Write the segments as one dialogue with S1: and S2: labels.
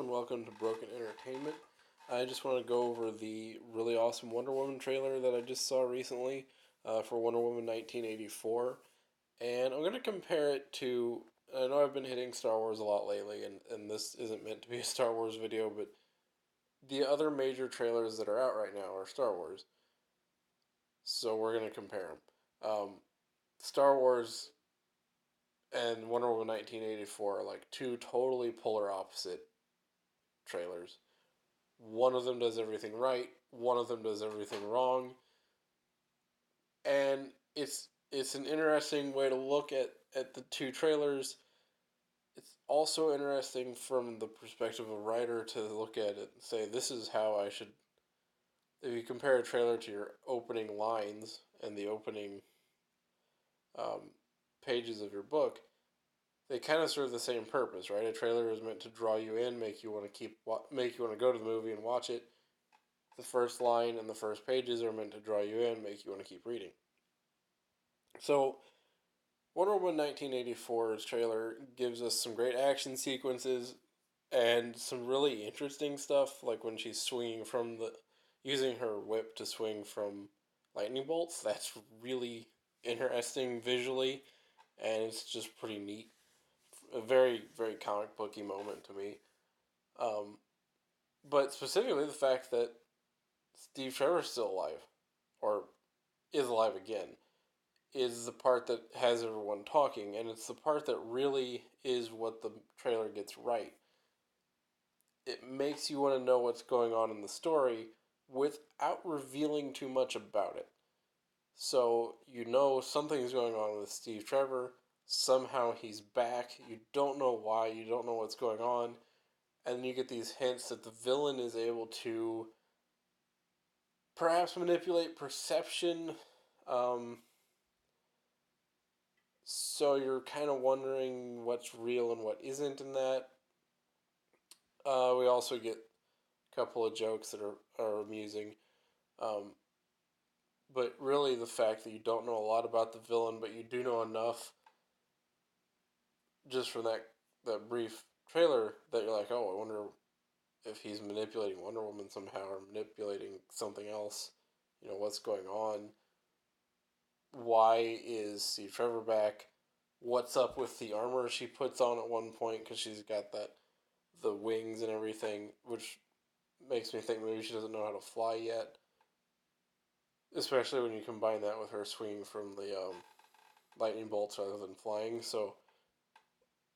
S1: and welcome to Broken Entertainment. I just want to go over the really awesome Wonder Woman trailer that I just saw recently for Wonder Woman 1984. And I'm going to compare it to. I know I've been hitting Star Wars a lot lately, and this isn't meant to be a Star Wars video, but the other major trailers that are out right now are Star Wars. So we're going to compare them. Star Wars and Wonder Woman 1984 are like two totally polar opposite trailers. One of them does everything right, one of them does everything wrong, and it's an interesting way to look at the two trailers. It's also interesting from the perspective of a writer to look at it and say, this is how I should. If you compare a trailer to your opening lines and the opening um, pages of your book, they kind of serve the same purpose, right? A trailer is meant to draw you in, make you want to make you want to go to the movie and watch it. The first line and the first pages are meant to draw you in, make you want to keep reading. So, Wonder Woman 1984's trailer gives us some great action sequences and some really interesting stuff, like when she's swinging from using her whip to swing from lightning bolts. That's really interesting visually, and it's just pretty neat. A very, very comic booky moment to me. Um, but specifically the fact that Steve Trevor's still alive, or is alive again, is the part that has everyone talking, and it's the part that really is what the trailer gets right. It makes you want to know what's going on in the story without revealing too much about it. So you know something's going on with Steve Trevor. Somehow he's back. You don't know why. You don't know what's going on. And you get these hints that the villain is able to perhaps manipulate perception. Um, so you're kind of wondering what's real and what isn't in that. We also get a couple of jokes that are amusing. Um, but really, the fact that you don't know a lot about the villain, but you do know enough just from that brief trailer that you're like, oh, I wonder if he's manipulating Wonder Woman somehow or manipulating something else. You know, what's going on? Why is Steve Trevor back? What's up with the armor she puts on at one point because she's got the wings and everything, which makes me think maybe she doesn't know how to fly yet. Especially when you combine that with her swinging from the lightning bolts rather than flying. So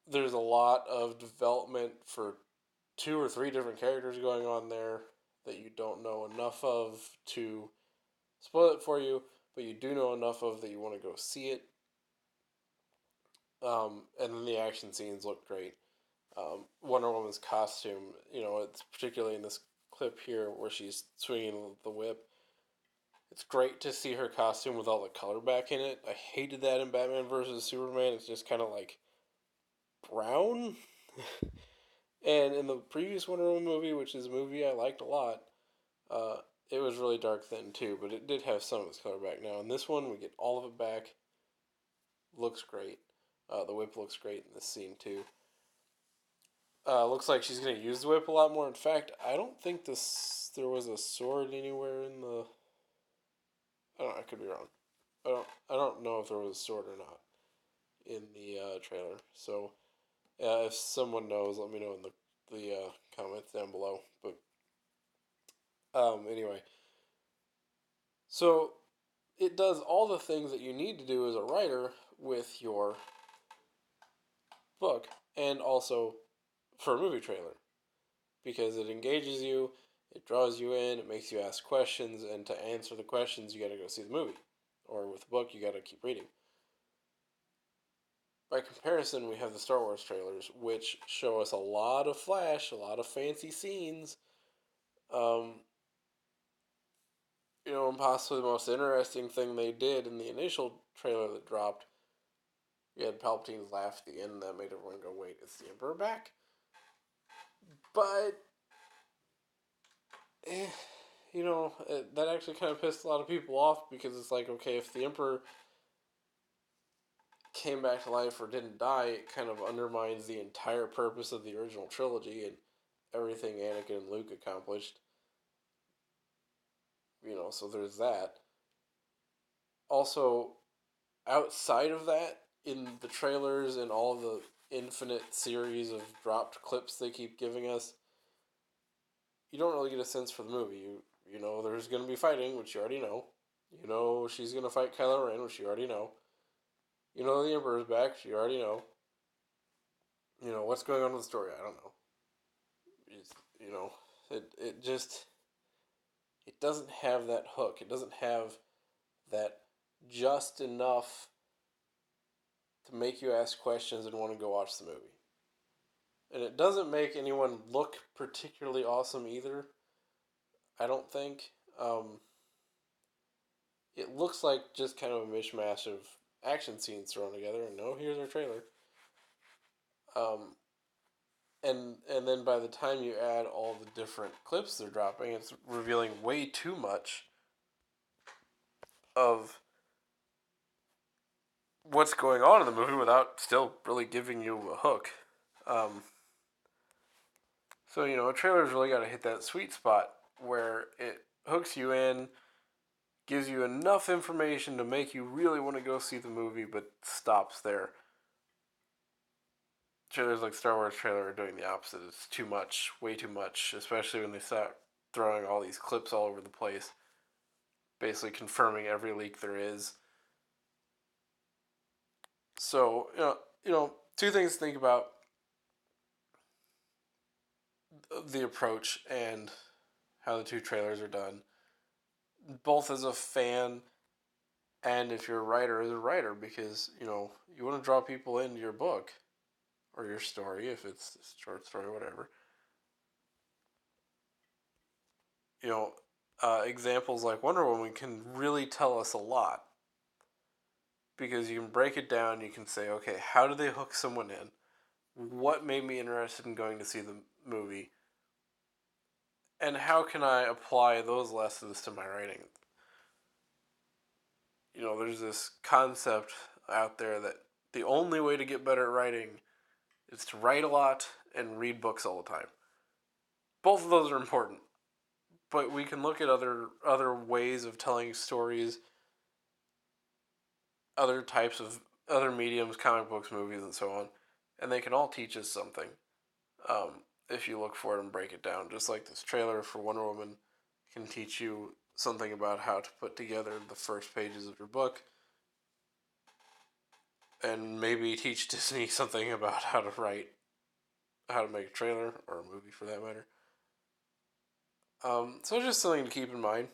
S1: there's a lot of development for two or three different characters going on there that you don't know enough of to spoil it for you, but you do know enough of that you want to go see it. And then the action scenes look great. Wonder Woman's costume, it's particularly in this clip here where she's swinging the whip. It's great to see her costume with all the color back in it. I hated that in Batman vs Superman. It's just kind of like brown. And in the previous Wonder Woman movie, which is a movie I liked a lot, uh, it was really dark then too, but it did have some of its color back now. In this one, we get all of it back. Looks great. The whip looks great in this scene too. Looks like she's going to use the whip a lot more. In fact, I don't think there was a sword anywhere in the. I don't know. I could be wrong. I don't know if there was a sword or not in the trailer. So if someone knows, let me know in the comments down below. But anyway, so it does all the things that you need to do as a writer with your book, and also for a movie trailer, because it engages you, it draws you in, it makes you ask questions, and to answer the questions, you got to go see the movie, or with the book, you got to keep reading. By comparison, we have the Star Wars trailers, which show us a lot of flash, a lot of fancy scenes. Um, and possibly the most interesting thing they did in the initial trailer that dropped, we had Palpatine's laugh at the end that made everyone go, "Wait, is the Emperor back?" But eh, that actually kind of pissed a lot of people off because it's like, okay, if the Emperor came back to life or didn't die, it kind of undermines the entire purpose of the original trilogy, and everything Anakin and Luke accomplished. So there's that. Also, outside of that, in the trailers and all the infinite series of dropped clips they keep giving us, you don't really get a sense for the movie. You know there's going to be fighting, which you already know. You know she's going to fight Kylo Ren, which you already know. You know the Emperor's back, which you already know. You know what's going on with the story. I don't know. It's, you know, it just it doesn't have that hook. It doesn't have that just enough to make you ask questions and want to go watch the movie. And it doesn't make anyone look particularly awesome either. I don't think. It looks like just kind of a mishmash of action scenes thrown together. And no, here's our trailer. Um, and then by the time you add all the different clips they're dropping, it's revealing way too much of what's going on in the movie without still really giving you a hook. Um, so a trailer's really got to hit that sweet spot where it hooks you in, gives you enough information to make you really want to go see the movie, but stops there. Trailers like Star Wars trailer are doing the opposite. It's too much, way too much, especially when they start throwing all these clips all over the place, basically confirming every leak there is. So, two things to think about: the approach and how the two trailers are done. Both as a fan and if you're a writer, as a writer, because, you want to draw people into your book or your story, if it's a short story, whatever. Examples like Wonder Woman can really tell us a lot because you can break it down. You can say, okay, how do they hook someone in? What made me interested in going to see the movie? And how can I apply those lessons to my writing? There's this concept out there that the only way to get better at writing is to write a lot and read books all the time. Both of those are important, but we can look at other ways of telling stories, other types of other mediums, comic books, movies, and so on, and they can all teach us something. If you look for it and break it down, just like this trailer for Wonder Woman can teach you something about how to put together the first pages of your book, and maybe teach Disney something about how to make a trailer or a movie for that matter. So just something to keep in mind.